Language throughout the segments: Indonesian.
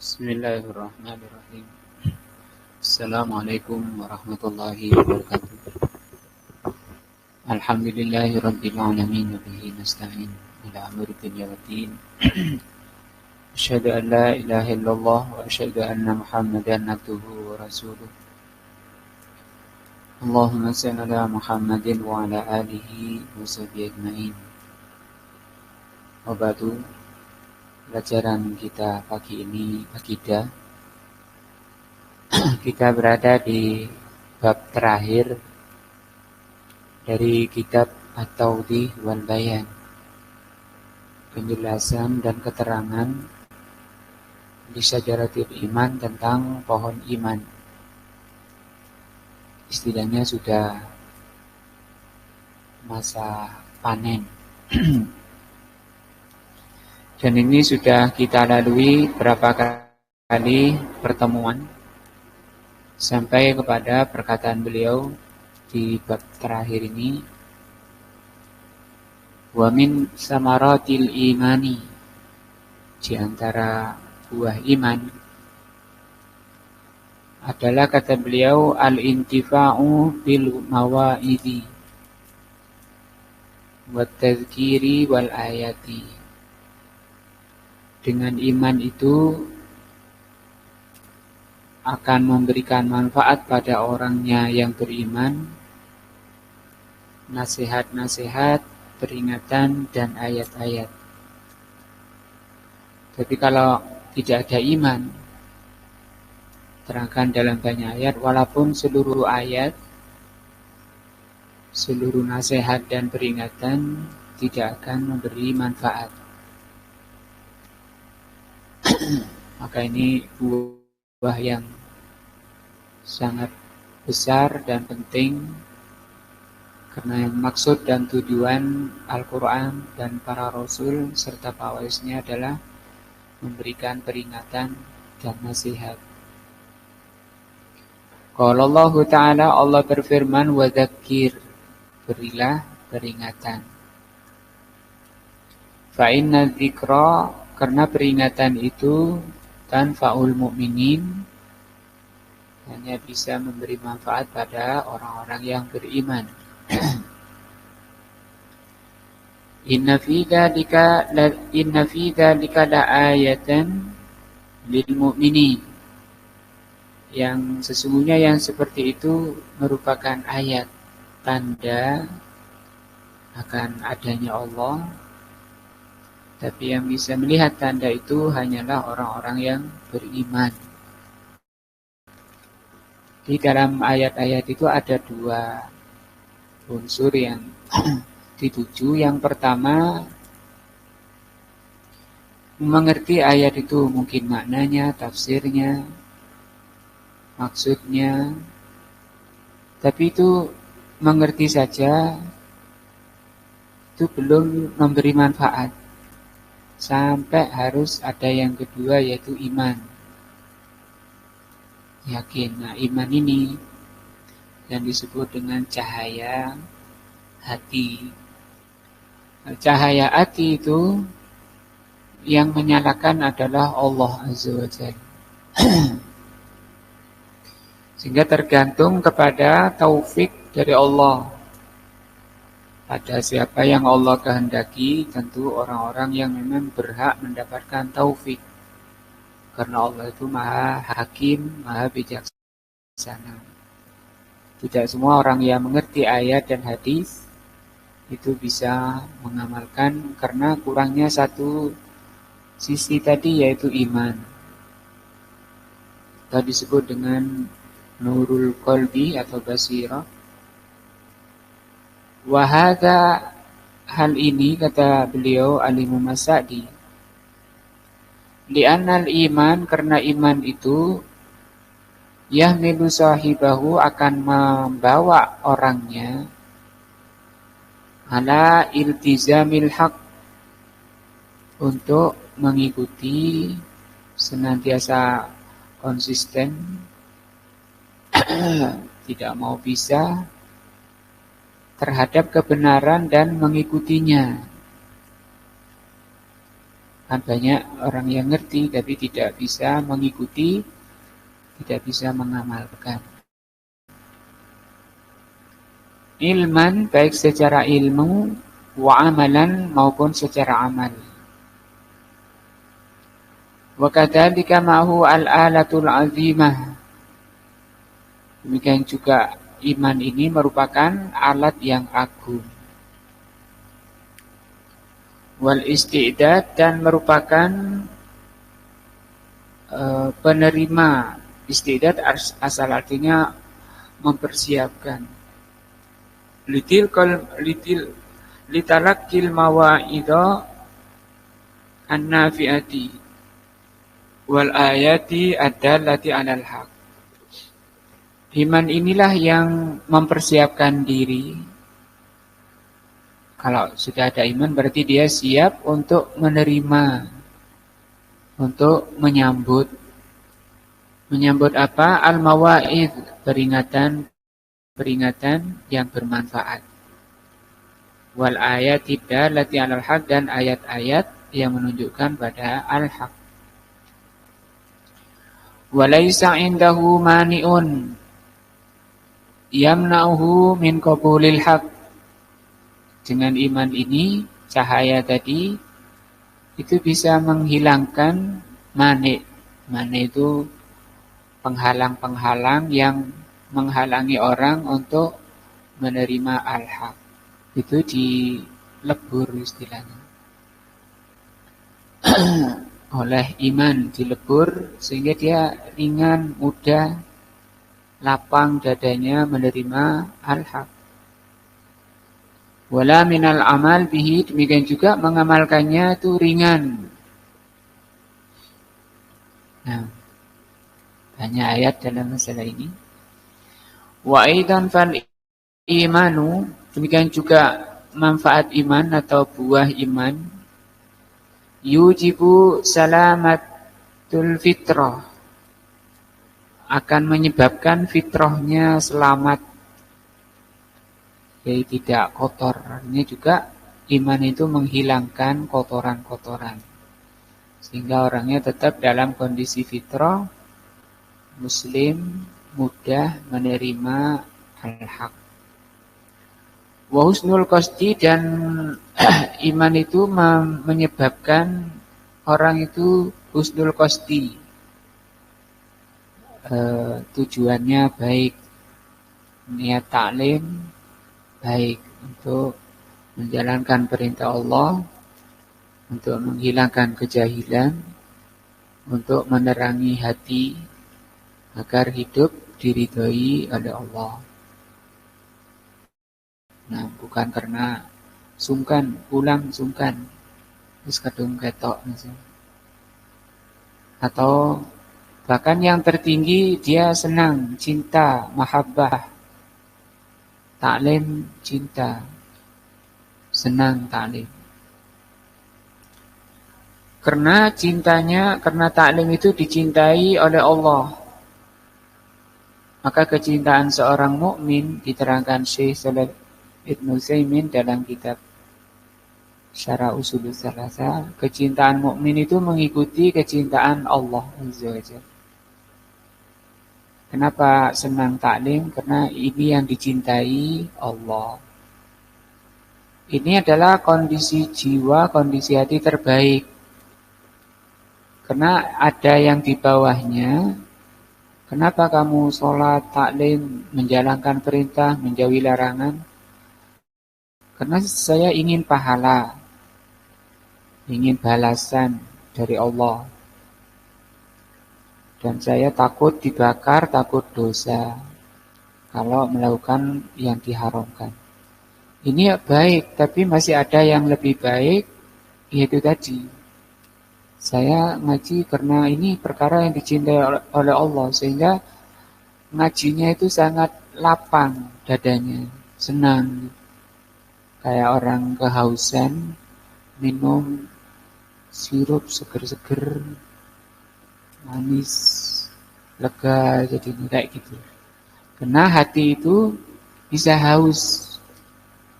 Bismillahirrahmanirrahim. Assalamualaikum warahmatullahi wabarakatuh. Alhamdulillahi rabbil alamin wa bihi nasta'in ala amri dunya waddin. Asyhadu an la ilaha illallah wa asyhadu anna Muhammadan abduhu wa rasuluh. Allahumma shalli ala Muhammadin wa ala alihi wa sahbihi ajmain. Wa ba'du. Pelajaran kita pagi ini akidah. Kita berada di bab terakhir dari kitab At-Tawdih wal Bayan, penjelasan dan keterangan di Syajaratul Iman tentang pohon iman. Istilahnya sudah masa panen. Dan ini sudah kita lalui berapa kali pertemuan sampai kepada perkataan beliau di bab terakhir ini, wa min samaratil imani, di antara buah iman adalah, kata beliau, al-intifa'u bil mawa'idi wa tadhkiri wal ayati. Dengan iman itu akan memberikan manfaat pada orangnya yang beriman, nasihat-nasihat, peringatan, dan ayat-ayat. Tapi kalau tidak ada iman, terangkan dalam banyak ayat, walaupun seluruh ayat, seluruh nasihat dan peringatan tidak akan memberi manfaat. Maka ini buah yang sangat besar dan penting, karena yang maksud dan tujuan Al-Quran dan para Rasul serta pewarisnya adalah memberikan peringatan dan nasihat. Qala Allah Ta'ala, Allah berfirman, wa dzakir, berilah peringatan. Fa inna dzikra, karena peringatan itu tanfa'ul mu'minin, hanya bisa memberi manfaat pada orang-orang yang beriman. Inna fi dzalika la'ayatan lil mu'minin. Yang sesungguhnya yang seperti itu merupakan ayat, tanda akan adanya Allah. Tapi yang bisa melihat tanda itu hanyalah orang-orang yang beriman. Di dalam ayat-ayat itu ada dua unsur yang dituju. Yang pertama, mengerti ayat itu, mungkin maknanya, tafsirnya, maksudnya. Tapi itu mengerti saja, itu belum memberi manfaat. Sampai harus ada yang kedua, yaitu iman. Yakin. Nah, iman ini yang disebut dengan cahaya hati. Nah, cahaya hati itu yang menyalakan adalah Allah Azza wa Jalla. Sehingga tergantung kepada taufik dari Allah. Pada siapa yang Allah kehendaki, tentu orang-orang yang memang berhak mendapatkan taufik. Karena Allah itu maha hakim, maha bijaksana. Tidak semua orang yang mengerti ayat dan hadis itu bisa mengamalkan, karena kurangnya satu sisi tadi, yaitu iman. Tadi disebut dengan nurul qalbi atau basirah. Wahada, hal ini, kata beliau Al-Imam As-Sa'di, li'annal iman, karena iman itu yahmilu sahibahu, akan membawa orangnya ala iltizamil haq, untuk mengikuti, senantiasa konsisten, tidak mau pisah terhadap kebenaran dan mengikutinya. Kan banyak orang yang ngerti tapi tidak bisa mengikuti, tidak bisa mengamalkan. Ilman baik secara ilmu, wa amalan maupun secara amal. Wa kadzalika ma'hu al-alatul azimah. Demikian juga iman ini merupakan alat yang agung. Wal istidad, dan merupakan penerima. Istidad asal artinya mempersiapkan. Litalaqqil mawa'idha an-nafi'ati wal ayati ad-dallati 'alal haq. Iman inilah yang mempersiapkan diri. Kalau sudah ada iman berarti dia siap untuk menerima, untuk menyambut. Menyambut apa? Al-mawa'id, peringatan yang bermanfaat. Wal ayati dallati 'alal haq, dan ayat-ayat yang menunjukkan pada al-haq. Walaysa 'indahu mani'un yamna'uhu min qabulil haq. Dengan iman ini, cahaya tadi itu bisa menghilangkan mani'. Mani' itu penghalang-penghalang yang menghalangi orang untuk menerima al-haq. Itu dilebur istilahnya. Oleh iman dilebur sehingga dia ringan, mudah, lapang dadanya menerima al-haq. Wala minal amal bihi, demikian juga mengamalkannya itu ringan. Nah, banyak ayat dalam masalah ini. Wa aidan fal imanu, demikian juga manfaat iman atau buah iman, yujibu salamatul fitrah, akan menyebabkan fitrahnya selamat, jadi tidak kotor. Ini juga iman itu menghilangkan kotoran-kotoran, sehingga orangnya tetap dalam kondisi fitrah, muslim, mudah menerima al-haq. Wa husnul qasdi, dan iman itu menyebabkan orang itu husnul qasdi, tujuannya baik, niat taklim baik untuk menjalankan perintah Allah, untuk menghilangkan kejahilan, untuk menerangi hati agar hidup diridhoi oleh Allah. Nah, bukan karena sungkan, terus kadung ketok misalnya. Atau bahkan yang tertinggi dia senang, cinta, mahabbah, taklim, cinta, senang taklim. Karena cintanya, karena taklim itu dicintai oleh Allah, maka kecintaan seorang mukmin diterangkan Syekh Shalih Ibnu Utsaimin dalam kitab Syarah Ushulus Tsalatsa, kecintaan mukmin itu mengikuti kecintaan Allah Azza wa Jalla. Kenapa senang taklim? Karena ini yang dicintai Allah. Ini adalah kondisi jiwa, kondisi hati terbaik. Karena ada yang di bawahnya. Kenapa kamu sholat, taklim, menjalankan perintah, menjauhi larangan? Karena saya ingin pahala, ingin balasan dari Allah. Dan saya takut dibakar, takut dosa kalau melakukan yang diharamkan. Ini baik, tapi masih ada yang lebih baik, yaitu tadi. Saya ngaji karena ini perkara yang dicintai oleh Allah, sehingga ngajinya itu sangat lapang dadanya, senang. Kayak orang kehausan, minum sirup seger-seger, manis, lega, jadi kayak gitu. Karena hati itu bisa haus,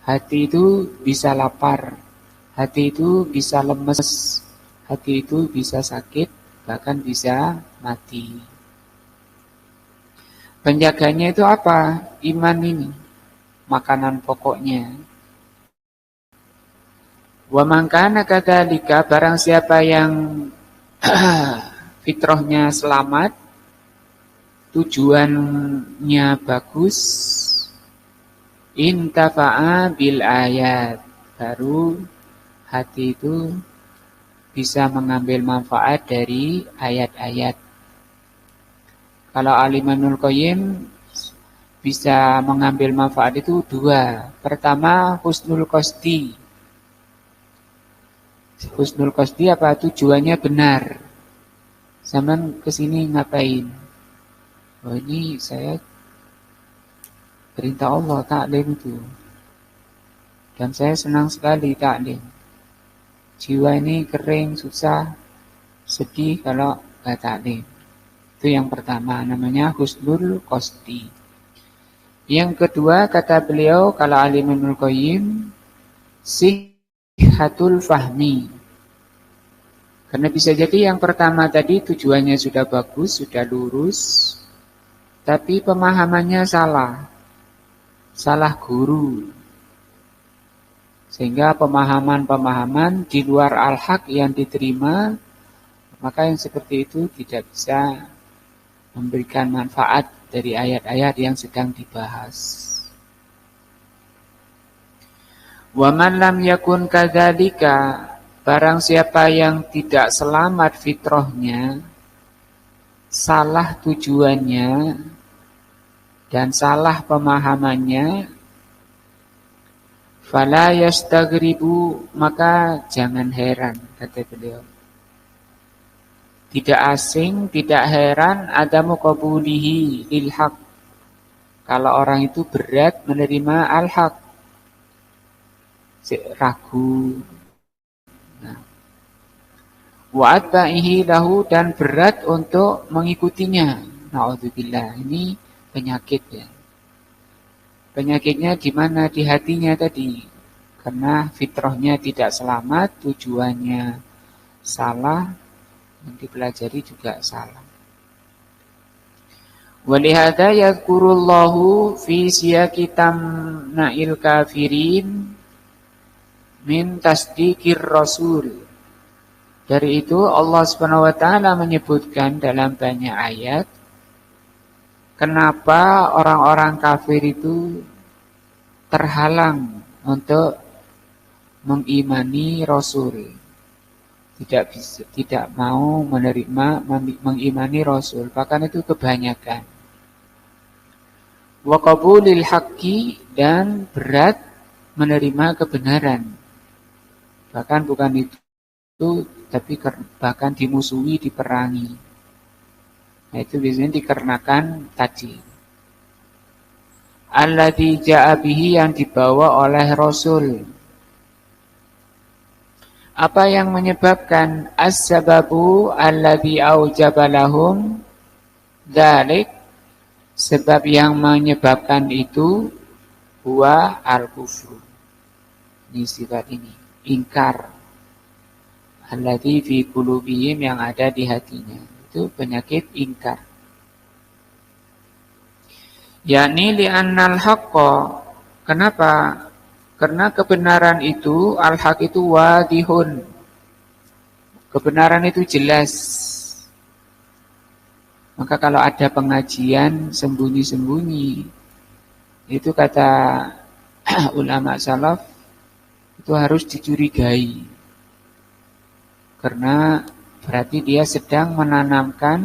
hati itu bisa lapar, hati itu bisa lemes, hati itu bisa sakit, bahkan bisa mati. Penjaganya itu apa? Iman ini, makanan pokoknya. Wa man kana kadzalika, barang siapa yang fitrahnya selamat, tujuannya bagus, intafa'a bil ayat, baru hati itu bisa mengambil manfaat dari ayat-ayat. Kalau Al-Imanul Qayyim bisa mengambil manfaat itu dua. Pertama, husnul qasdi. Husnul qasdi apa? Tujuannya benar. Zaman kesini ngapain? Oh, ini saya perintah Allah taklim itu. Dan saya senang sekali taklim. Jiwa ini kering, susah, sedih kalau nggak taklim. Itu yang pertama, namanya husnul qasdi. Yang kedua, kata beliau, kalau Al-Imanul Qayyim, sihhatul fahmi. Karena bisa jadi yang pertama tadi tujuannya sudah bagus, sudah lurus, tapi pemahamannya salah. Salah guru. Sehingga pemahaman-pemahaman di luar al-haq yang diterima, maka yang seperti itu tidak bisa memberikan manfaat dari ayat-ayat yang sedang dibahas. Wa man lam yakun kadzalika, barang siapa yang tidak selamat fitrahnya, salah tujuannya, dan salah pemahamannya, fala yastaghribu, maka jangan heran, kata beliau. Tidak asing, tidak heran adamu qabulihi lil haq. Kalau orang itu berat menerima al-haq, ragu. Wa atba'ihi lahu, dan berat untuk mengikutinya. Na'udzubillah, ini penyakit ya. Penyakitnya di mana? Di hatinya tadi. Karena fitrahnya tidak selamat, tujuannya salah, yang dipelajari juga salah. Walihada yadhkurullahu fi siyaqi tamna'il kafirin min tasdiqir rasul. Dari itu Allah Subhanahu wa taala menyebutkan dalam banyak ayat kenapa orang-orang kafir itu terhalang untuk mengimani Rasul. Tidak mau menerima, mengimani Rasul. Bahkan itu kebanyakan. Wa qabulil haqqi, dan berat menerima kebenaran. Bahkan bukan itu, tapi bahkan dimusuhi, diperangi. Nah, itu biasanya dikarenakan tadi. Alladzi ja'a bihi, yang dibawa oleh Rasul. Apa yang menyebabkan? As-sababu alladzi aujaba lahum dzalik, sebab yang menyebabkan itu huwa al-kufru. Ini sifat ini, ingkar. Alladzi fi qulubihim, yang ada di hatinya. Itu penyakit ingkar. Yakni li'annal haqqa. Kenapa? Karena kebenaran itu, al-haq itu wadihun. Kebenaran itu jelas. Maka kalau ada pengajian sembunyi-sembunyi, itu kata ulama salaf, itu harus dicurigai. Karena berarti dia sedang menanamkan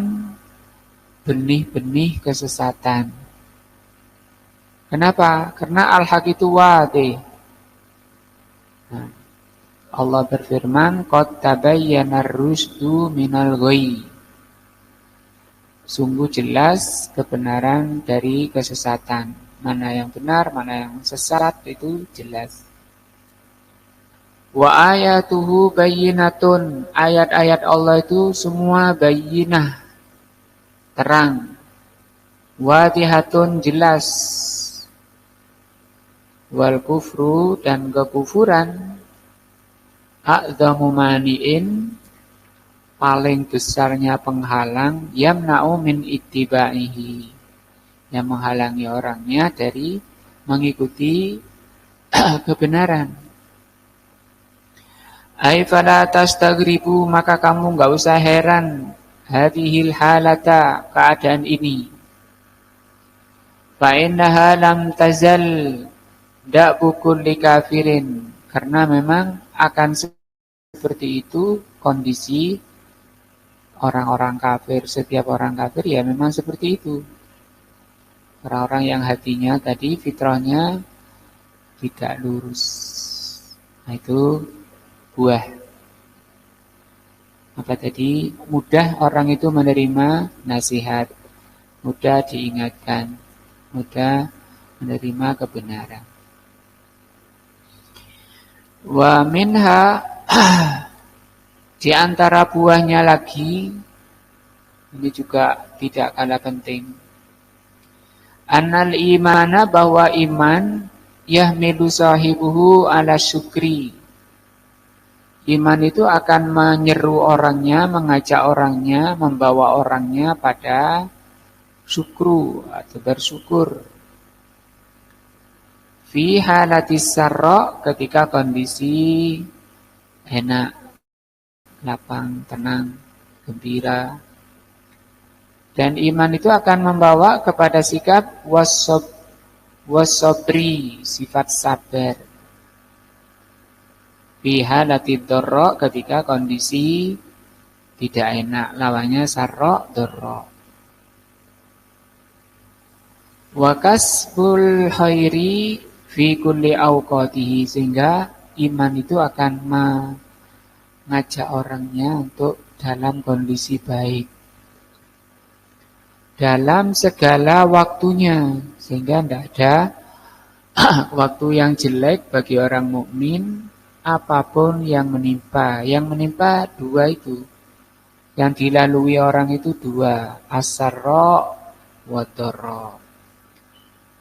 benih-benih kesesatan. Kenapa? Karena al-haq itu wadih. Allah berfirman, qad tabayyana ar-rusdu minal ghayy. Sungguh jelas kebenaran dari kesesatan. Mana yang benar, mana yang sesat, itu jelas. Wa ayatuhu bayyinatun. Ayat-ayat Allah itu semua bayyinah, terang. Wadihatun, jelas. Wal kufru, dan kekufuran, a'dhamu mani'in, paling besarnya penghalang yamna'u min ittiba'ihi, yang menghalangi orangnya dari mengikuti kebenaran. Ai fala tastagribu, maka kamu enggak usah heran hadhil halata, keadaan ini. Fa innaha lam tazal da'bu kulli kafirin, karena memang akan seperti itu kondisi orang-orang kafir. Setiap orang kafir ya memang seperti itu. Orang-orang yang hatinya tadi fitrahnya tidak lurus. Nah, itu buah. Apa tadi? Mudah orang itu menerima nasihat, mudah diingatkan, mudah menerima kebenaran. Wa minha, di antara buahnya lagi, ini juga tidak kalah penting. Annal imana, bahwa iman yahmilu sahibuhu ala syukri. Iman itu akan menyeru orangnya, mengajak orangnya, membawa orangnya pada syukru atau bersyukur. Fi halatis sarra, ketika kondisi enak, lapang, tenang, gembira. Dan iman itu akan membawa kepada sikap wasobri, sifat sabar. Fi halatid dharra, ketika kondisi tidak enak, lawannya sarra dharra. Wa kasbul khairi fi kulli awqatihi, sehingga iman itu akan mengajak orangnya untuk dalam kondisi baik, dalam segala waktunya, sehingga tidak ada waktu yang jelek bagi orang mukmin. Apapun yang menimpa dua itu, yang dilalui orang itu dua, as-sarra wa dharra.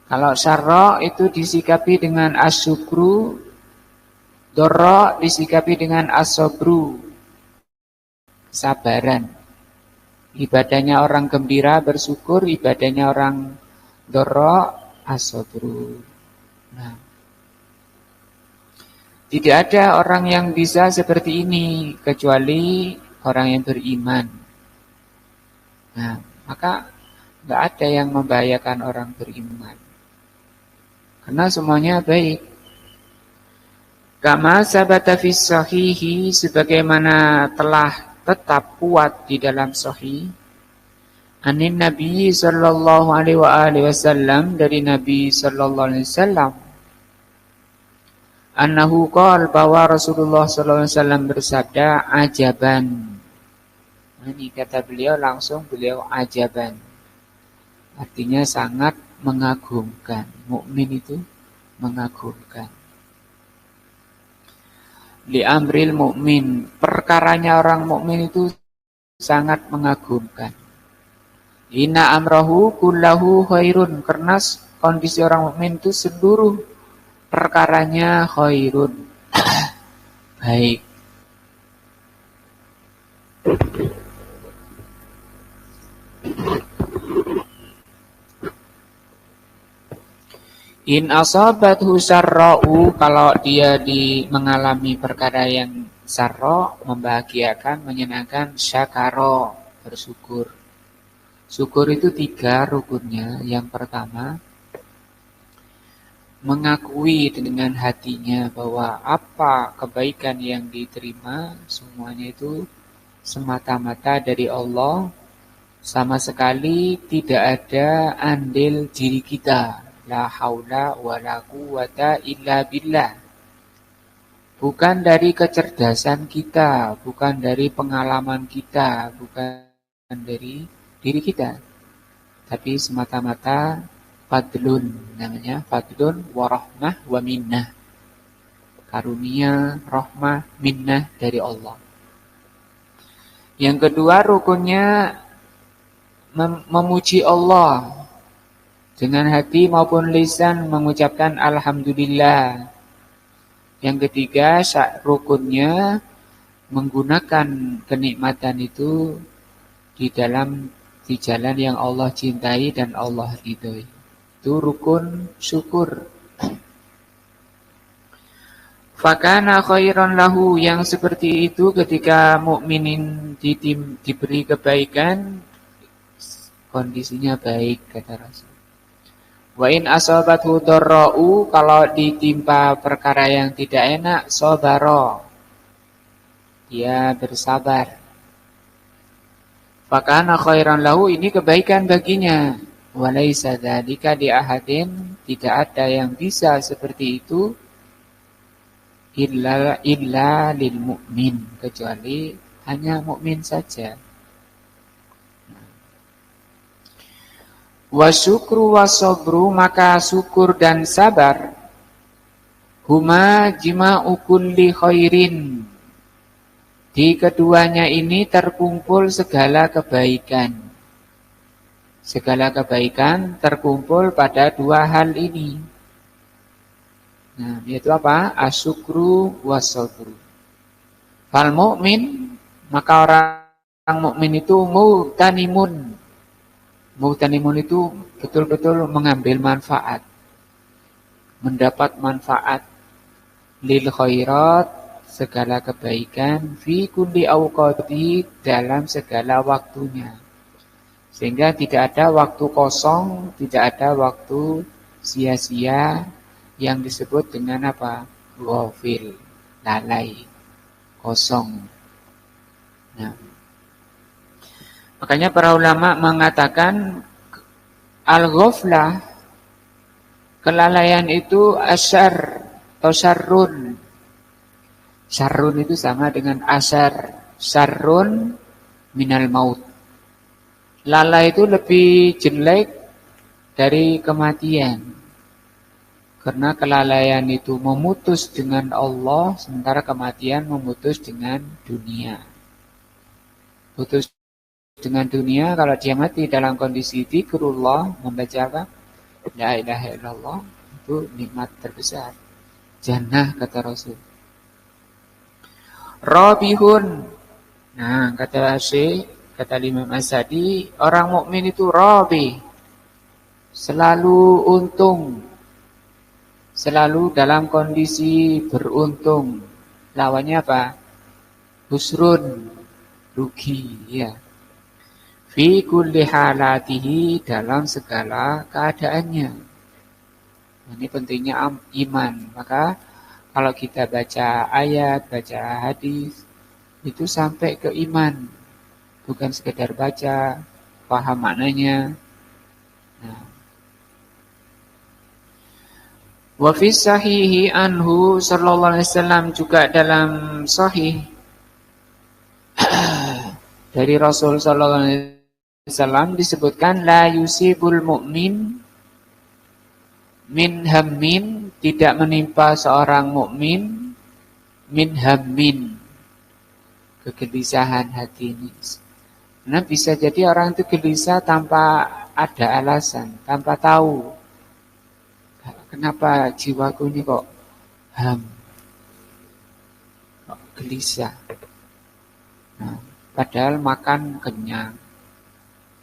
Kalau sarra itu disikapi dengan asyukru, dharra disikapi dengan as-sabru, sabaran. Ibadahnya orang gembira bersyukur, ibadahnya orang dharra as-sabru. Nah, tidak ada orang yang bisa seperti ini kecuali orang yang beriman. Nah, maka enggak ada yang membahayakan orang beriman, karena semuanya baik. Kama sabata fis sahihi, sebagaimana telah tetap kuat di dalam sahih, anin Nabi sallallahu alaihi wasallam, dari Nabi sallallahu alaihi wasallam, annahu qala, bahwa Rasulullah sallallahu alaihi wasallam bersabda, ajaban. Ini kata beliau, langsung beliau ajaban, artinya sangat mengagumkan. Mukmin itu mengagumkan. Li amril mukmin, perkaranya orang mukmin itu sangat mengagumkan. Inna amrahu kullahu khairun, karena kondisi orang mukmin itu seluruh perkaranya khairun, baik. In asabathu sarra'u, kalau dia mengalami perkara yang sarra, membahagiakan, menyenangkan, syakara, bersyukur. Syukur itu 3 rukunnya. Yang pertama, mengakui dengan hatinya bahwa apa kebaikan yang diterima semuanya itu semata-mata dari Allah, sama sekali tidak ada andil diri kita. La haula wa la quwata illa billah. Bukan dari kecerdasan kita, bukan dari pengalaman kita, bukan dari diri kita, tapi semata-mata fadlun, namanya fadlun wa rahmah wa minnah, karunia, rahmah, minnah dari Allah. Yang kedua rukunnya memuji Allah dengan hati maupun lisan, mengucapkan alhamdulillah. Yang ketiga rukunnya menggunakan kenikmatan itu di jalan yang Allah cintai dan Allah ridhoi. Itu rukun syukur. Fakana khairan lahu, yang seperti itu ketika mukminin diberi kebaikan, kondisinya baik, kata Rasul. Wa in asabathu dharra'u, kalau ditimpa perkara yang tidak enak, sabara, dia bersabar. Fakana khairan lahu, ini kebaikan baginya. Walaisa dzalika li ahadin, tidak ada yang bisa seperti itu illa lil mu'min, kecuali hanya mukmin saja. Wa syukru wa sabru, maka syukur dan sabar, huma jima'u kulli khairin, di keduanya ini terkumpul segala kebaikan. Segala kebaikan terkumpul pada dua hal ini. Nah, yaitu apa? Asyukru wasabru. Fal mu'min, maka orang mukmin itu mu'tanimun. Mu'tanimun itu betul-betul mengambil manfaat. Mendapat manfaat lil khairat, segala kebaikan, fi kulli awqati, dalam segala waktunya. Sehingga tidak ada waktu kosong, tidak ada waktu sia-sia, yang disebut dengan apa? Ghafil, lalai, kosong. Nah, makanya para ulama mengatakan al-ghaflah, kelalaian itu asyar atau syarrun. Syarrun itu sama dengan asyar. Syarrun minal maut. Lalai itu lebih jelek dari kematian. Karena kelalaian itu memutus dengan Allah, sementara kematian memutus dengan dunia. Putus dengan dunia, kalau dia mati dalam kondisi dzikrullah, membaca apa? La ilaha illallah, itu nikmat terbesar. Jannah, kata Rasul. Rabihun. Nah, kata Syekh, kata Imam As-Sadi, orang mukmin itu rabi, selalu untung. Selalu dalam kondisi beruntung. Lawannya apa? Husrun, rugi, ya. Fi kulli halatihi, dalam segala keadaannya. Ini pentingnya iman. Maka kalau kita baca ayat, baca hadis, itu sampai ke iman. Bukan sekedar baca, paham maknanya. Nah, wa fi sahihi anhu sallallahu alaihi wasallam, juga dalam sahih dari Rasul sallallahu alaihi wasallam disebutkan, la yusibul mu'min min hammin, tidak menimpa seorang mukmin min hammin, kegelisahan hati ini. Nah, bisa jadi orang itu gelisah tanpa ada alasan, tanpa tahu. Kenapa jiwaku ini kok kok gelisah? Nah, padahal makan kenyang,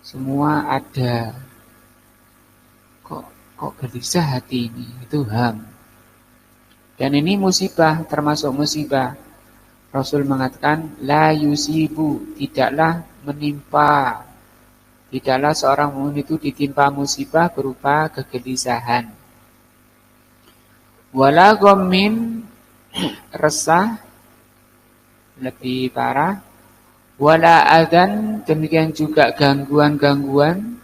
semua ada. Kok gelisah hati ini? Itu ham. Dan ini musibah, termasuk musibah. Rasul mengatakan, la yusibu, tidaklah menimpa. Tidaklah seorang mukmin itu ditimpa musibah berupa kegelisahan. Wala ghammin, resah, lebih parah. Wala adzan, demikian juga gangguan-gangguan.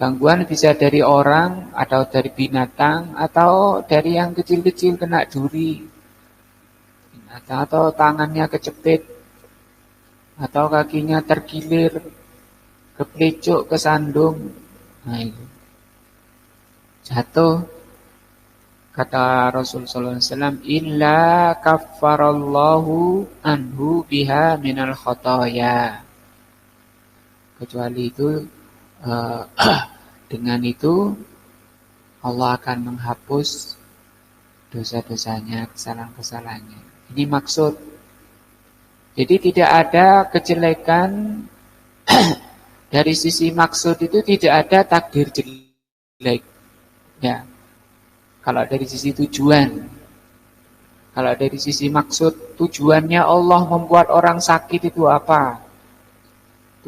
Gangguan bisa dari orang, atau dari binatang, atau dari yang kecil-kecil kena duri, atau tangannya kecepit, atau kakinya tergilir, keplicuk, kesandung. Nah, itu jatuh. Kata Rasul sallallahu alaihi wasallam, illa kaffarallahu anhu biha minal khotoya. Kecuali itu, dengan itu Allah akan menghapus dosa-dosanya, kesalahan-kesalahannya. Ini maksud. Jadi tidak ada kejelekan dari sisi maksud itu, tidak ada takdir jelek. Ya, kalau dari sisi tujuan, kalau dari sisi maksud, tujuannya Allah membuat orang sakit itu apa?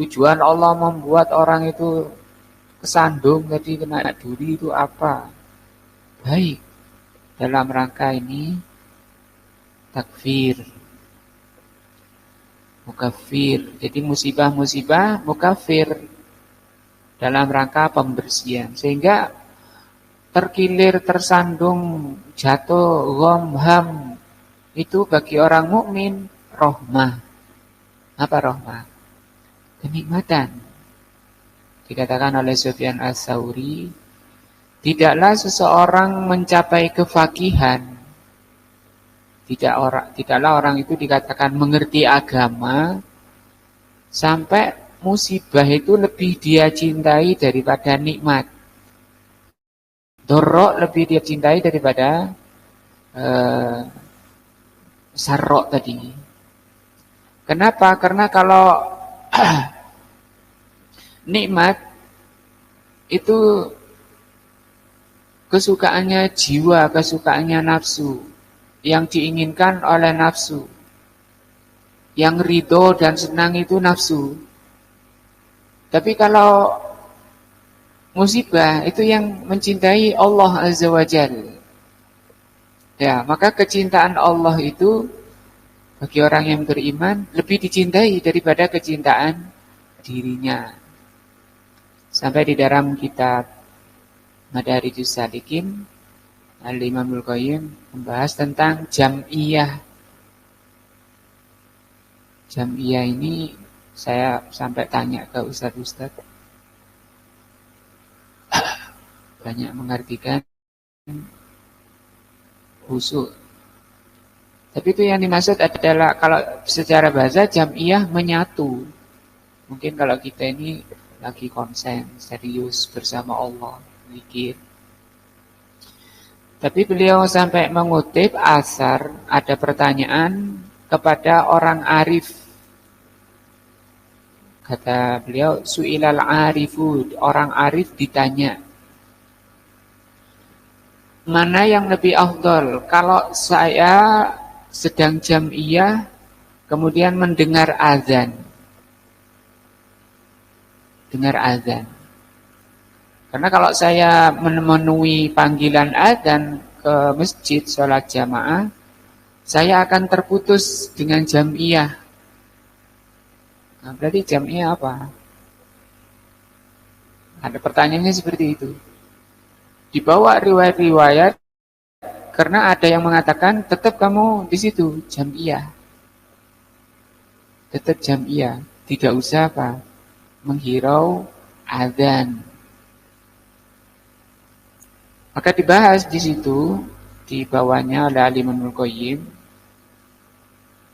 Tujuan Allah membuat orang itu kesandung, jadi kena duri itu apa? Baik, dalam rangka ini takfir, mukafir. Jadi musibah-musibah mukafir dalam rangka pembersihan. Sehingga terkilir, tersandung, jatuh, gham, ham, itu bagi orang mukmin rahmah. Apa rahmah? Kenikmatan. Dikatakan oleh Sufyan Ats-Tsauri, tidaklah seseorang mencapai kefakihan, tidaklah orang itu dikatakan mengerti agama sampai musibah itu lebih dia cintai daripada nikmat. Dorok lebih dia cintai daripada sarok tadi. Kenapa? Karena kalau nikmat itu kesukaannya jiwa, kesukaannya nafsu, yang diinginkan oleh nafsu, yang ridho dan senang itu nafsu. Tapi kalau musibah itu yang mencintai Allah Azza wa Jalla. Ya, maka kecintaan Allah itu bagi orang yang beriman lebih dicintai daripada kecintaan dirinya. Sampai di dalam kitab Madarijus Salikin, Al-Imam Al-Qayyim membahas tentang jam'iyah. Jam'iyah ini saya sampai tanya ke ustaz-ustaz, banyak mengartikan khusyuk. Tapi itu yang dimaksud adalah kalau secara bahasa jam'iyah menyatu. Mungkin kalau kita ini lagi konsen, serius bersama Allah, zikir. Tapi beliau sampai mengutip asar, ada pertanyaan kepada orang arif. Kata beliau, su'ilal arifu, orang arif ditanya, mana yang lebih afdal? Kalau saya sedang jam'iyah, kemudian mendengar azan. Dengar azan. Karena kalau saya memenuhi panggilan azan ke masjid, sholat jamaah, saya akan terputus dengan jam'iyah. Nah, berarti jam'iyah apa? Ada pertanyaannya seperti itu. Dibawa riwayat-riwayat, karena ada yang mengatakan tetap kamu di situ jam'iyah, tetap jam'iyah, tidak usah apa menghirau azan. Maka dibahas di situ, dibawanya oleh Al-Imam Al-Qayyim,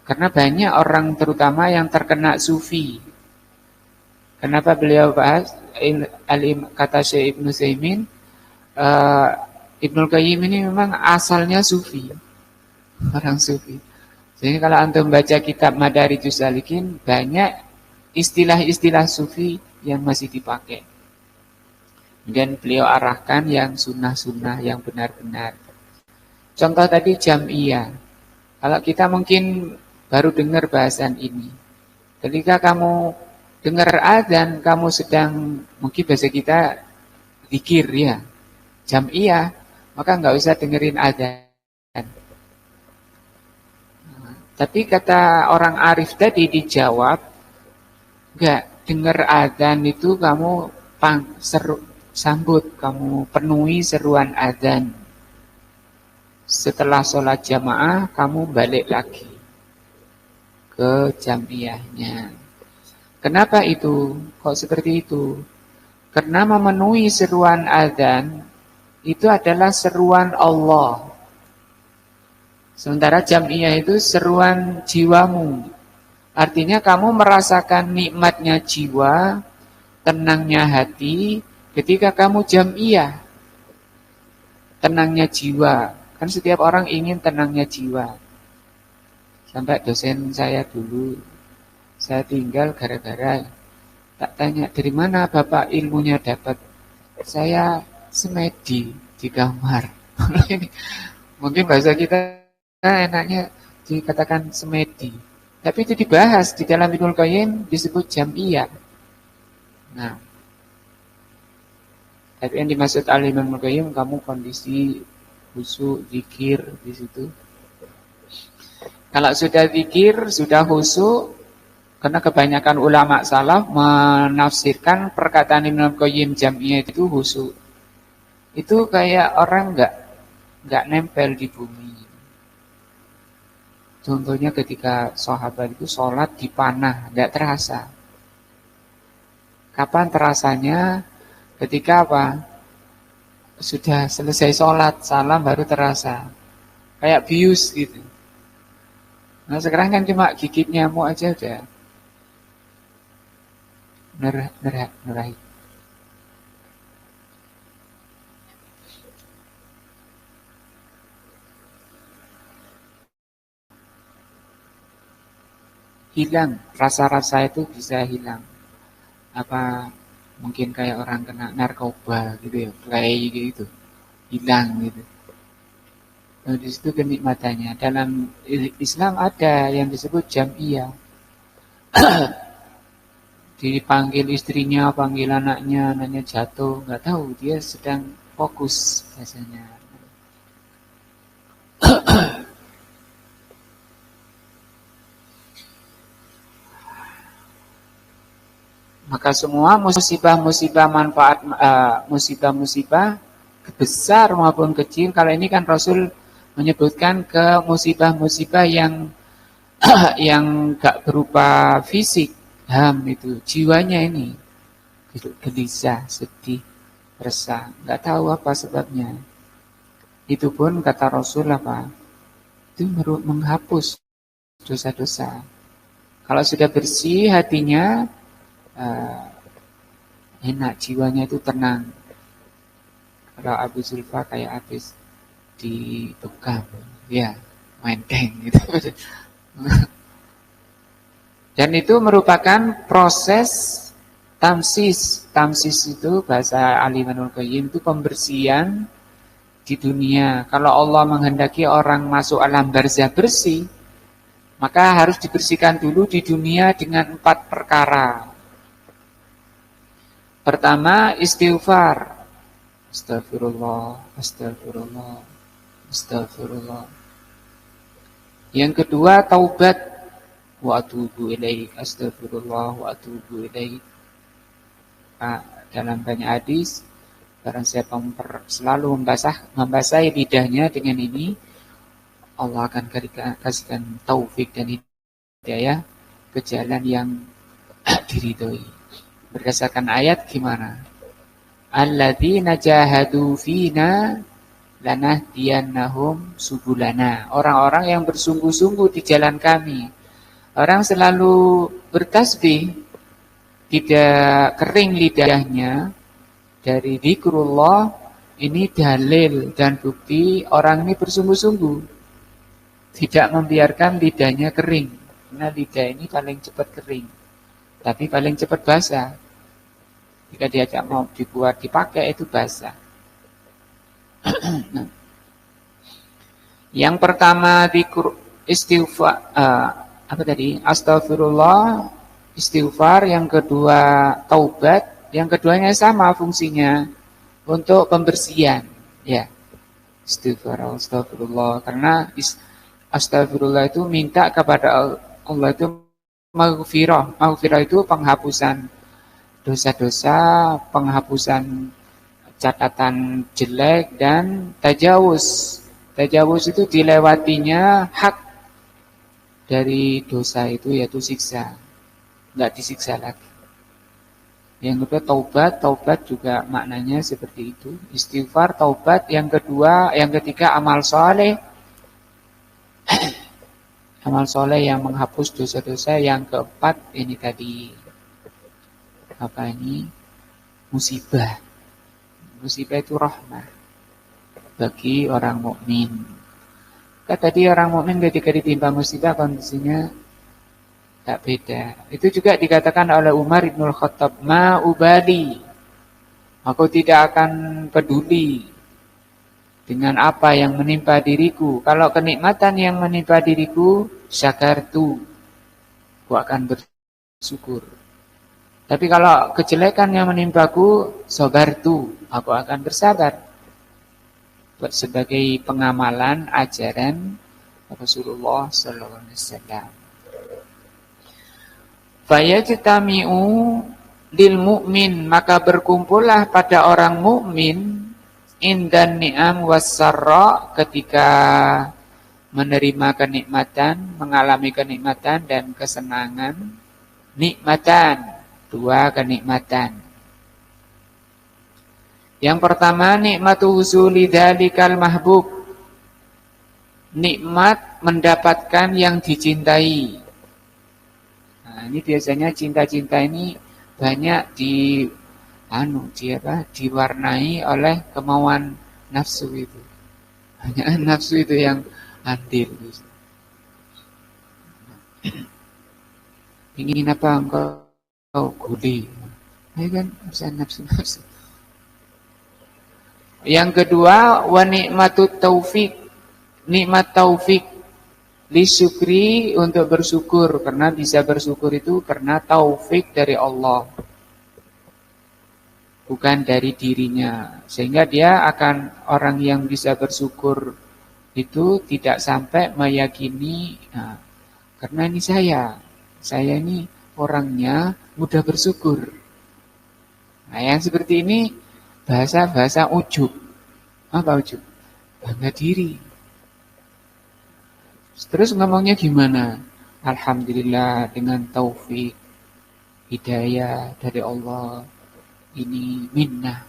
karena banyak orang terutama yang terkena sufi. Kenapa beliau bahas? Kata Syekh Ibnu Utsaimin, Ibnu Qayyim ini memang asalnya sufi, orang sufi. Jadi kalau antum baca kitab Madarijus Salikin, banyak istilah-istilah sufi yang masih dipakai. Kemudian beliau arahkan yang sunnah-sunnah, yang benar-benar. Contoh tadi jam'iyah. Kalau kita mungkin baru dengar bahasan ini, ketika kamu dengar azan, kamu sedang, mungkin bahasa kita zikir ya, jam'iyah, maka nggak usah dengerin azan. Tapi kata orang arif tadi dijawab, enggak, dengar azan itu kamu sambut, kamu penuhi seruan azan. Setelah sholat jamaah, kamu balik lagi ke jam'iyahnya. Kenapa itu? Kok seperti itu? Karena memenuhi seruan azan itu adalah seruan Allah. Sementara jam'iyah itu seruan jiwamu. Artinya kamu merasakan nikmatnya jiwa, tenangnya hati ketika kamu jam'iyah. Tenangnya jiwa. Kan setiap orang ingin tenangnya jiwa. Sampai dosen saya dulu, saya tinggal gara-gara tak tanya dari mana Bapak ilmunya dapat. Saya semedi di kamar. Mungkin bahasa kita enaknya dikatakan semedi. Tapi itu dibahas di dalam Ibnul Qayyim disebut jam'iyah. Nah, tapi yang dimaksud Al-Imam Ibnul Qayyim kamu kondisi khusyuk, zikir di situ. Kalau sudah zikir, sudah khusyuk, karena kebanyakan ulama salaf menafsirkan perkataan Ibnul Qayyim jam'iyah itu khusyuk. Itu kayak orang enggak nempel di bumi. Contohnya ketika sahabat itu sholat di panah, tidak terasa. Kapan terasanya? Ketika apa? Sudah selesai sholat, salam baru terasa. Kayak bius gitu. Nah sekarang kan cuma gigit nyamuk aja udah nerai. Hilang, rasa-rasa itu bisa hilang. Apa mungkin kayak orang kena narkoba gitu ya, play gitu, hilang gitu. Nah, di situ kenikmatannya. Dalam Islam ada yang disebut jam'iyah. Dipanggil istrinya, panggil anaknya, anaknya jatuh, nggak tahu dia sedang fokus biasanya. Maka semua musibah-musibah manfaat, musibah-musibah besar maupun kecil. Kalau ini kan Rasul menyebutkan ke musibah-musibah yang yang gak berupa fisik, ham itu, jiwanya ini gelisah, sedih, resah, nggak tahu apa sebabnya. Itu pun kata Rasul apa? Itu menghapus dosa-dosa. Kalau sudah bersih hatinya, enak, jiwanya itu tenang. Kalau Abu Zulfa kayak habis dibekam, ya main tank gitu. Dan itu merupakan proses tamsis. Tamsis itu bahasa Al-Imam Qayyim itu pembersihan di dunia. Kalau Allah menghendaki orang masuk alam barzah bersih, maka harus dibersihkan dulu di dunia dengan 4 perkara. Pertama, istighfar. Astagfirullah, astagfirullah, astagfirullah. Yang kedua, taubat. Wa atubu ilaik, astagfirullah wa atubu ilaik. Dalam banyak hadis, barang siapa selalu membasahi lidahnya dengan ini, Allah akan kasihkan taufik dan hidayah ke jalan yang diridhoi. Berdasarkan ayat gimana? Alladzina jahadu fina lanahdiyannahum subulana. Orang-orang yang bersungguh-sungguh di jalan kami. Orang selalu bertasbih, tidak kering lidahnya dari zikrullah. Ini dalil dan bukti orang ini bersungguh-sungguh, tidak membiarkan lidahnya kering. Karena lidah ini paling cepat kering, tapi paling cepat basah. Jika diajak mau dibuat dipakai itu basah. Nah, yang pertama istighfar, apa tadi? Astagfirullah, istighfar. Yang kedua taubat. Yang keduanya sama fungsinya untuk pembersihan. Ya, istighfar, astagfirullah. Karena astagfirullah itu minta kepada Allah itu maghfirah. Maghfirah itu penghapusan dosa-dosa, penghapusan catatan jelek, dan tajawuz. Tajawuz itu dilewatinya hak dari dosa itu, yaitu siksa. Enggak disiksa lagi. Yang kedua taubat. Taubat juga maknanya seperti itu. Istighfar, taubat. Yang kedua, yang ketiga amal soleh. Amal soleh yang menghapus dosa-dosa. Yang keempat ini tadi, apa ini? Musibah. Musibah itu rahmah bagi orang mukmin. Tadi orang mukmin ketika ditimpa musibah kondisinya tak beda. Itu juga dikatakan oleh Umar Ibnul Khattab, ma ubali, aku tidak akan peduli dengan apa yang menimpa diriku. Kalau kenikmatan yang menimpa diriku, syakartu, aku akan bersyukur. Tapi kalau kejelekan yang menimpaku, sabartu, aku akan bersabar. Sebagai pengamalan ajaran Rasulullah sallallahu alaihi wasallam. Fayajtami'u lil mu'min, maka berkumpullah pada orang mukmin indan ni'am wassarra, ketika menerima kenikmatan, mengalami kenikmatan dan kesenangan. Nikmatan, dua kenikmatan. Yang pertama, nikmatu husuli dzalikal mahbub, nikmat mendapatkan yang dicintai. Nah, ini biasanya cinta-cinta ini banyak diwarnai oleh kemauan nafsu itu. Hanya nafsu itu yang andil. Ingin apa engkau guli? Ini kan urusan nafsu-nafsu. Yang kedua, wa nikmatut taufik, nikmat taufik lisyukri, untuk bersyukur, karena bisa bersyukur itu karena taufik dari Allah, bukan dari dirinya. Sehingga dia akan, orang yang bisa bersyukur itu tidak sampai meyakini, nah, karena ini saya ini orangnya mudah bersyukur. Nah, yang seperti ini bahasa ujub. Apa ujub? Bangga diri. Terus ngomongnya gimana? Alhamdulillah, dengan taufik, hidayah dari Allah. Ini minnah,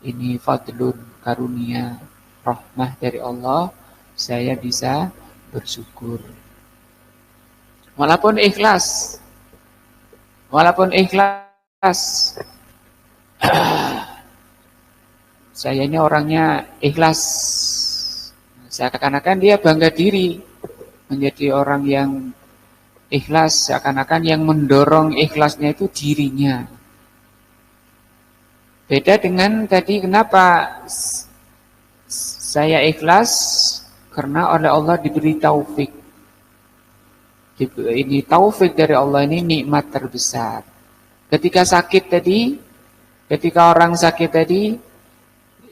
ini fadlun, karunia, rahmah dari Allah, saya bisa bersyukur. Walaupun ikhlas. Saya ini orangnya ikhlas. Seakan-akan dia bangga diri menjadi orang yang ikhlas, seakan-akan yang mendorong ikhlasnya itu dirinya. Beda dengan tadi, kenapa saya ikhlas? Karena oleh Allah diberi taufik. Ini taufik dari Allah, ini nikmat terbesar. Ketika orang sakit tadi,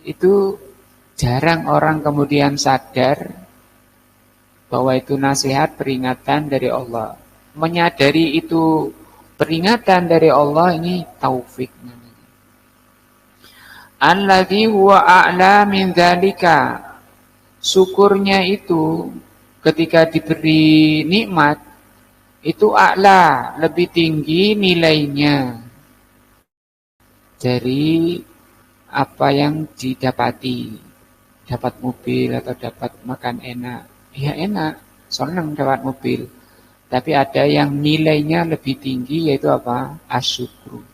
itu jarang orang kemudian sadar bahwa itu nasihat, peringatan dari Allah. Menyadari itu peringatan dari Allah, ini taufik. Alladzi huwa a'la min dzalika. Syukurnya itu ketika diberi nikmat itu a'la, lebih tinggi nilainya dari apa yang didapati. Dapat mobil atau dapat makan enak, ya enak, senang dapat mobil. Tapi ada yang nilainya lebih tinggi, yaitu apa? Asyukru.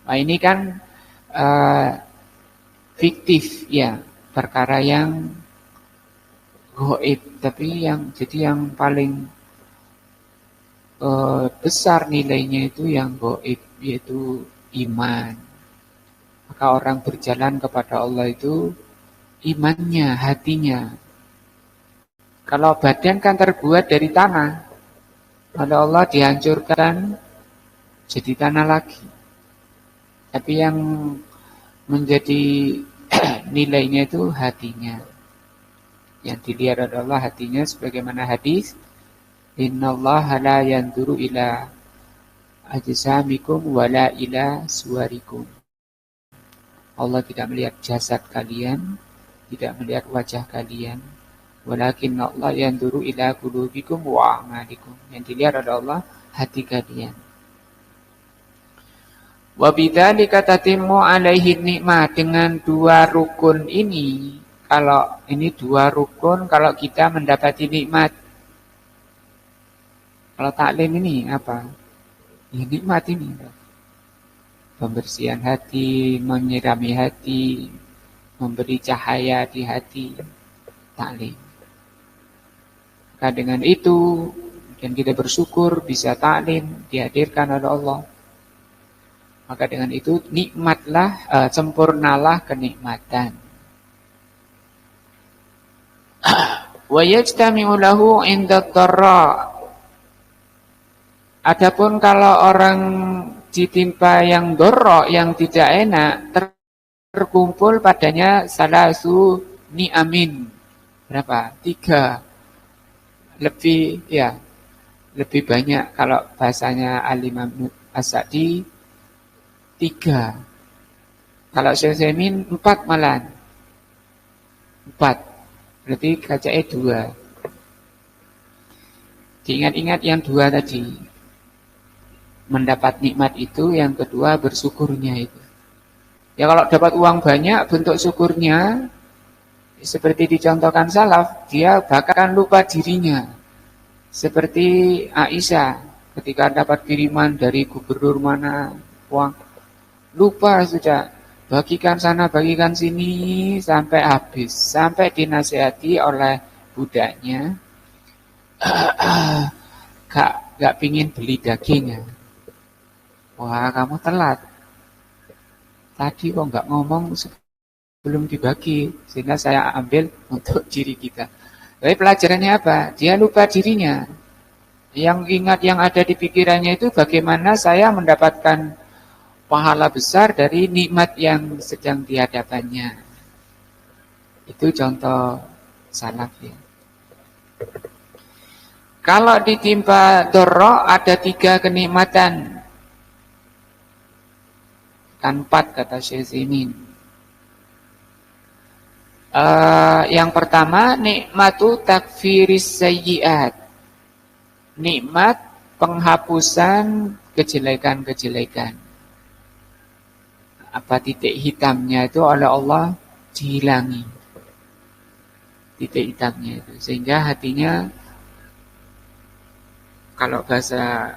Nah, ini kan fiktif, ya, perkara yang gaib, tapi yang paling besar nilainya itu yang gaib, yaitu iman. Maka orang berjalan kepada Allah itu imannya, hatinya. Kalau badan kan terbuat dari tanah, oleh Allah dihancurkan jadi tanah lagi. Tapi yang menjadi nilainya itu hatinya. Yang dilihat adalah hatinya, sebagaimana hadis, innallaha la yanzuru ila ajsamikum wala ila suwarikum. Allah tidak melihat jasad kalian, tidak melihat wajah kalian, walakin Allah yanzuru ila qulubikum wa a'malikum. Yang dilihat adalah Allah, hati kalian. Wa bidzalika tatimmu alaihi nikmat. Dengan dua rukun ini, kalau ini dua rukun, kalau kita mendapati nikmat. Kalau taklim ini apa? Ya, nikmat ini. Pembersihan hati, menyirami hati, memberi cahaya di hati, taklim. Maka dengan itu dan kita bersyukur bisa taklim dihadirkan oleh Allah. Maka dengan itu nikmatlah, sempurnalah kenikmatan. Wa yajtami'u lahu 'inda dharra. Adapun kalau orang ditimpa yang dharra, yang tidak enak, terkumpul padanya salasu ni'amin. Berapa? 3. Lebih banyak kalau bahasanya Al-Imam As-Sa'di 3. Kalau Syekh Utsaimin 4 malah. 4. Berarti kacanya 2. Diingat-ingat yang 2 tadi. Mendapat nikmat itu, yang kedua bersyukurnya itu. Ya kalau dapat uang banyak, bentuk syukurnya seperti dicontohkan salaf, dia bahkan lupa dirinya. Seperti Aisyah ketika dapat kiriman dari gubernur mana uang, lupa sudah, bagikan sana bagikan sini sampai habis, sampai dinasihati oleh budaknya, gak pingin beli daging ya. Wah kamu telat, tadi kok gak ngomong belum dibagi, sehingga saya ambil untuk diri kita. Tapi pelajarannya apa? Dia lupa dirinya. Yang ingat yang ada di pikirannya itu bagaimana saya mendapatkan pahala besar dari nikmat yang sedang dihadapannya. Itu contoh salaf ya. Kalau ditimpa dharra ada 3 kenikmatan. Kan 4 kata Syekh Utsaimin. Yang pertama nikmatu takfiris sayyiat. Nikmat penghapusan kejelekan-kejelekan. Apa titik hitamnya itu oleh Allah dihilangi. Titik hitamnya itu sehingga hatinya, kalau bahasa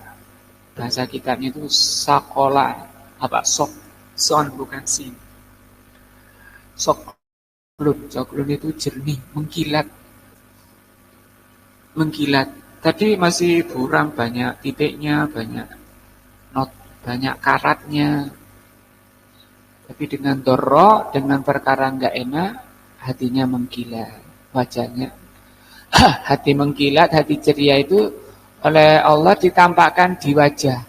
kitabnya itu sakola, apa son bukan sin. Coklun itu jernih, mengkilat. Tadi masih buram, banyak titiknya, banyak karatnya. Tapi dengan dharra, dengan perkara enggak enak, hatinya mengkilat, wajahnya. Hati mengkilat, hati ceria itu oleh Allah ditampakkan di wajah.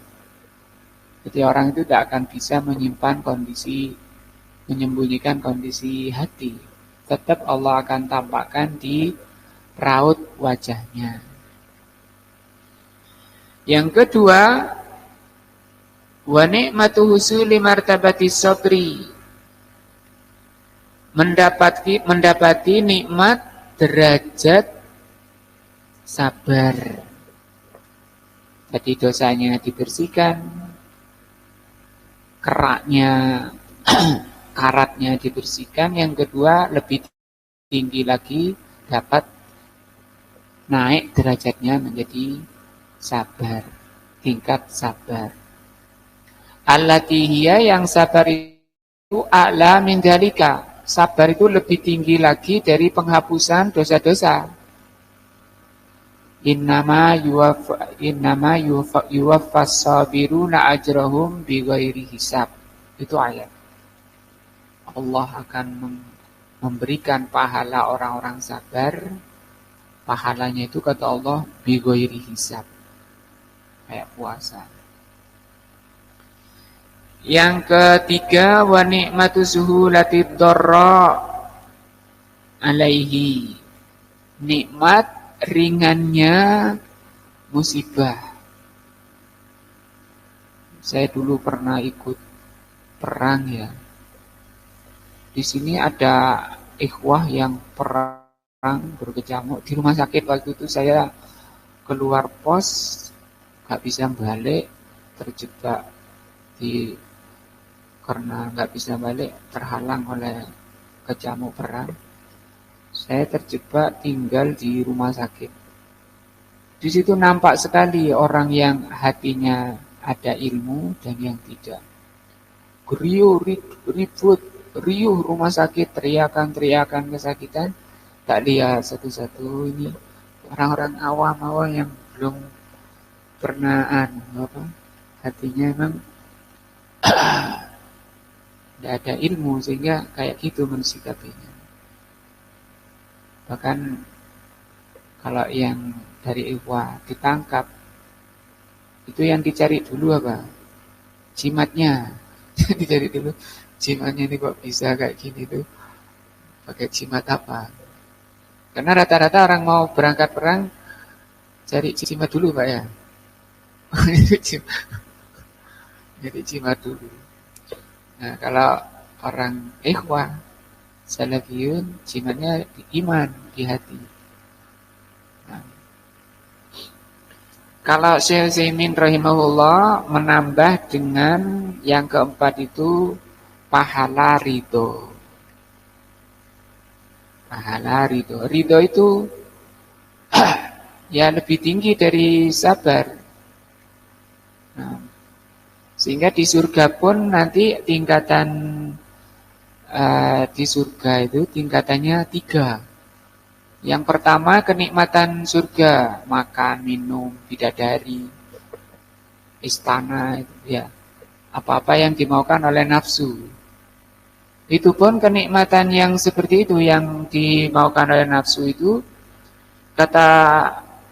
Jadi orang itu tidak akan bisa menyembunyikan kondisi hati. Tetap Allah akan tampakkan di raut wajahnya. Yang kedua, wa ni'matu husuli martabati sabri. Mendapati nikmat derajat sabar. Jadi dosanya dibersihkan, karatnya dibersihkan. Yang kedua lebih tinggi lagi, dapat naik derajatnya menjadi sabar, tingkat sabar. Allati hiya, yang sabar itu a'la min dzalika. Sabar itu lebih tinggi lagi dari penghapusan dosa-dosa. Innama yuwaffas sabiruna ajrahum bighairi hisab. Itu ayat. Allah akan memberikan pahala orang-orang sabar. Pahalanya itu kata Allah bighairi hisab. Kayak puasa. Yang ketiga, wa ni'matu suhulatid dharra alaihi. Nikmat ringannya musibah. Saya dulu pernah ikut perang ya. Di sini ada ikhwah yang perang berkecamuk di rumah sakit. Waktu itu saya keluar pos, gak bisa balik, terjebak karena gak bisa balik, terhalang oleh kecamuk perang. Saya terjebak tinggal di rumah sakit. Di situ nampak sekali orang yang hatinya ada ilmu dan yang tidak. Ribut, riuh rumah sakit, teriakan kesakitan. Tak lihat satu-satu ini Orang-orang awam-awam yang belum pernah hatinya memang tidak ada ilmu sehingga kayak gitu mensikapinya. Bahkan kalau yang dari ikhwah ditangkap, itu yang dicari dulu apa? Jimatnya. Dicari dulu, jimatnya ini kok bisa kayak gini tuh, pakai jimat apa? Karena rata-rata orang mau berangkat perang cari jimat dulu Pak ya. Jadi jimat dulu. Nah kalau orang ikhwah salafiyun, jimatnya di iman, di hati. Nah, kalau Syekh Utsaimin rahimahullah menambah dengan yang keempat itu pahala ridho. Pahala ridho. Ridho itu ya lebih tinggi dari sabar. Nah, sehingga di surga pun nanti tingkatan di surga itu tingkatannya 3. Yang pertama kenikmatan surga, makan, minum, bidadari, istana itu ya. Apa-apa yang dimaukan oleh nafsu. Itu pun kenikmatan yang seperti itu yang dimaukan oleh nafsu itu kata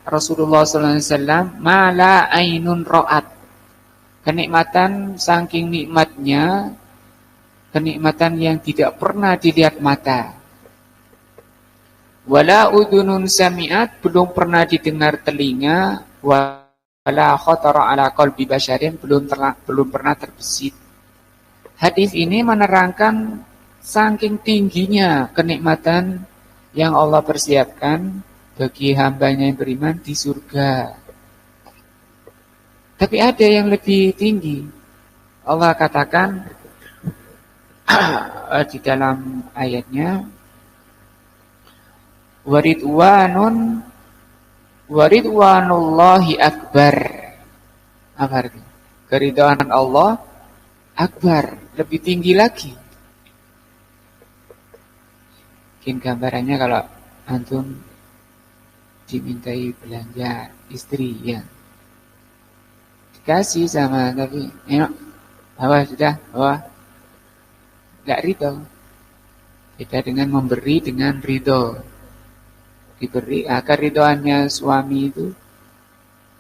Rasulullah SAW, mala ainun ro'at. Kenikmatan saking nikmatnya, kenikmatan yang tidak pernah dilihat mata. Wala udunun sami'at, belum pernah didengar telinga, wala khatara ala qalbi basyarin, belum pernah terbesit. Hadis ini menerangkan saking tingginya kenikmatan yang Allah persiapkan bagi hambanya yang beriman di surga. Tapi ada yang lebih tinggi. Allah katakan di dalam ayatnya, waridwanullahi akbar. Apa artinya? Keridhaan Allah akbar, lebih tinggi lagi. Mungkin gambarannya kalau antum dimintai belanja istri ya, dikasih sama tapi bawa sudah, bawa, nggak ridho. Beda dengan memberi dengan ridho. Diberi, keridhoannya suami itu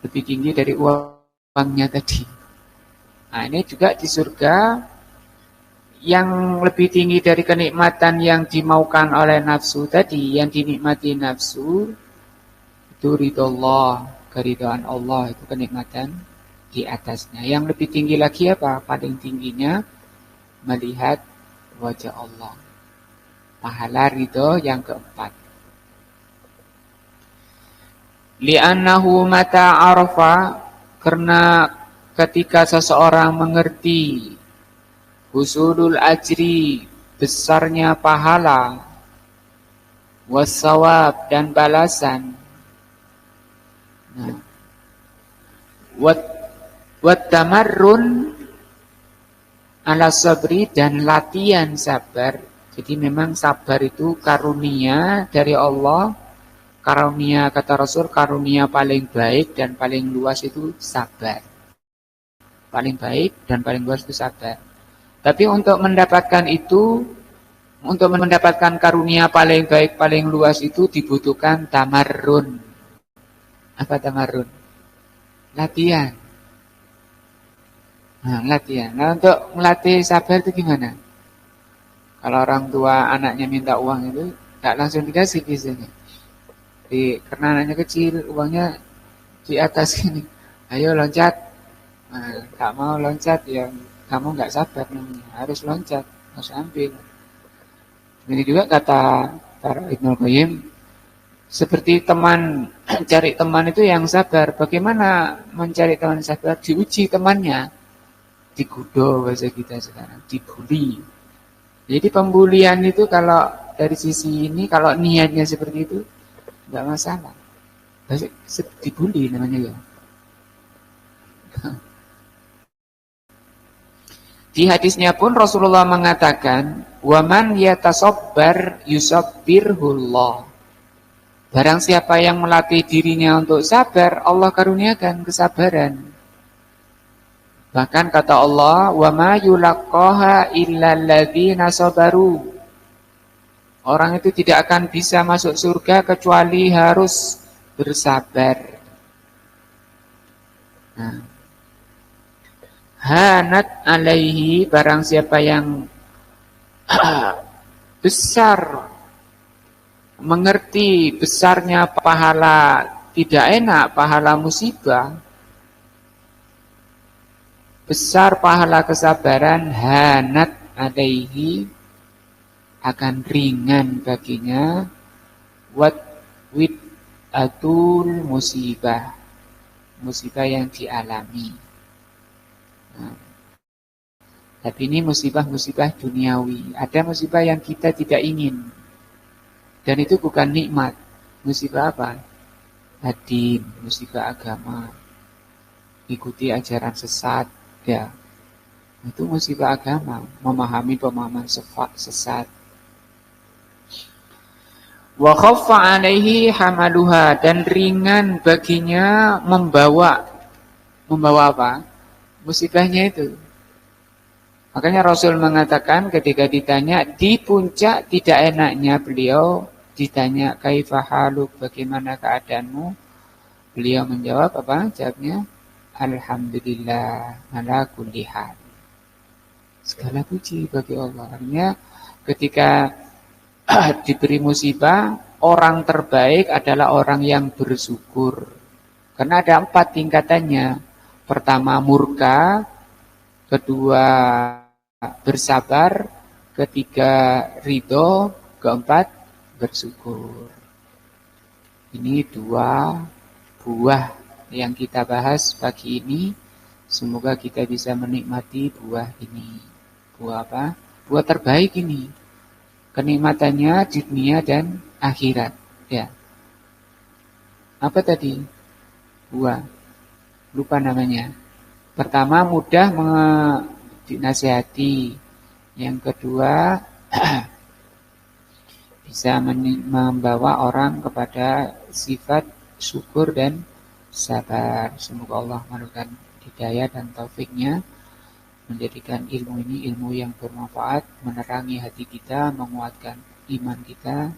lebih tinggi dari uangnya tadi. Nah ini juga di surga yang lebih tinggi dari kenikmatan yang dimaukan oleh nafsu tadi, yang dinikmati nafsu itu ridho Allah, keridhaan Allah itu kenikmatan di atasnya. Yang lebih tinggi lagi apa? Paling tingginya melihat wajah Allah. Pahala ridho yang keempat. Li'annahu mata arafa, karena ketika seseorang mengerti husulul ajri, besarnya pahala, wassawab dan balasan, nah, wat tamarrun ala sabri, dan latihan sabar. Jadi memang sabar itu karunia dari Allah. Karunia, kata Rasul, karunia paling baik dan paling luas itu sabar. Paling baik dan paling luas itu sabar. Tapi untuk mendapatkan itu, untuk mendapatkan karunia paling baik, paling luas itu dibutuhkan tamarrun. Apa tamarrun? Latihan. Nah, latihan. Nah, untuk melatih sabar itu gimana? Kalau orang tua anaknya minta uang itu, tak langsung dikasih biasanya. Karena anaknya kecil, uangnya di atas ini. Ayo loncat. Nah, gak mau loncat ya kamu gak sabar namanya. Harus loncat, harus ambil. Ini juga kata Ibnu Qayyim, seperti teman, cari teman itu yang sabar. Bagaimana mencari teman sabar? Diuji temannya. Digudo bahasa kita sekarang, dibuli. Jadi pembulian itu kalau dari sisi ini, kalau niatnya seperti itu, enggak masalah. Dibully namanya ya. Di hadisnya pun Rasulullah mengatakan, "Wa man yatasabbar yusabbirhullah." Barang siapa yang melatih dirinya untuk sabar, Allah karuniakan kesabaran. Bahkan kata Allah, "Wa ma yulaqqaha illal ladzina sabaru." Orang itu tidak akan bisa masuk surga kecuali harus bersabar. Nah, hanat alaihi, barang siapa yang besar mengerti besarnya pahala tidak enak, pahala musibah, besar pahala kesabaran, hanat alaihi, akan ringan baginya wat wid atul musibah, musibah yang dialami. Nah, tapi ini musibah-musibah duniawi. Ada musibah yang kita tidak ingin, dan itu bukan nikmat. Musibah apa? Hadin, musibah agama, ikuti ajaran sesat, ya. Itu musibah agama, memahami pemahaman sesat. Wa khaffa alaihi hamaluha, dan ringan baginya membawa apa? Musibahnya itu. Makanya Rasul mengatakan ketika ditanya di puncak tidak enaknya beliau ditanya kaifa haluk, bagaimana keadaanmu? Beliau menjawab apa? Jawabnya alhamdulillah ala kulli hal. Segala puji bagi Allah. Artinya ketika diberi musibah, orang terbaik adalah orang yang bersyukur. Karena ada 4 tingkatannya. Pertama murka, kedua bersabar, ketiga ridho, keempat bersyukur. Ini 2 buah yang kita bahas pagi ini. Semoga kita bisa menikmati buah ini. Buah apa? Buah terbaik ini. Kenikmatannya di dunia dan akhirat. Ya. Apa tadi? Buah. Lupa namanya. Pertama, mudah dinasihati. Yang kedua, bisa membawa orang kepada sifat syukur dan sabar. Semoga Allah memberikan hidayah dan taufiknya, menjadikan ilmu ini ilmu yang bermanfaat, menerangi hati kita, menguatkan iman kita,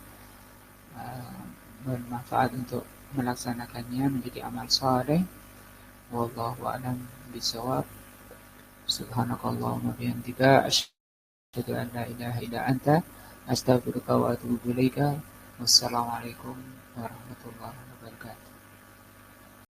bermanfaat untuk melaksanakannya menjadi amal saleh. Wallahu a'lam bishawab. Subhanakallahumma bihamdika asyhadu an la ilaha illa anta astaghfiruka wa atubu ilaika. Wassalamualaikum warahmatullahi wabarakatuh.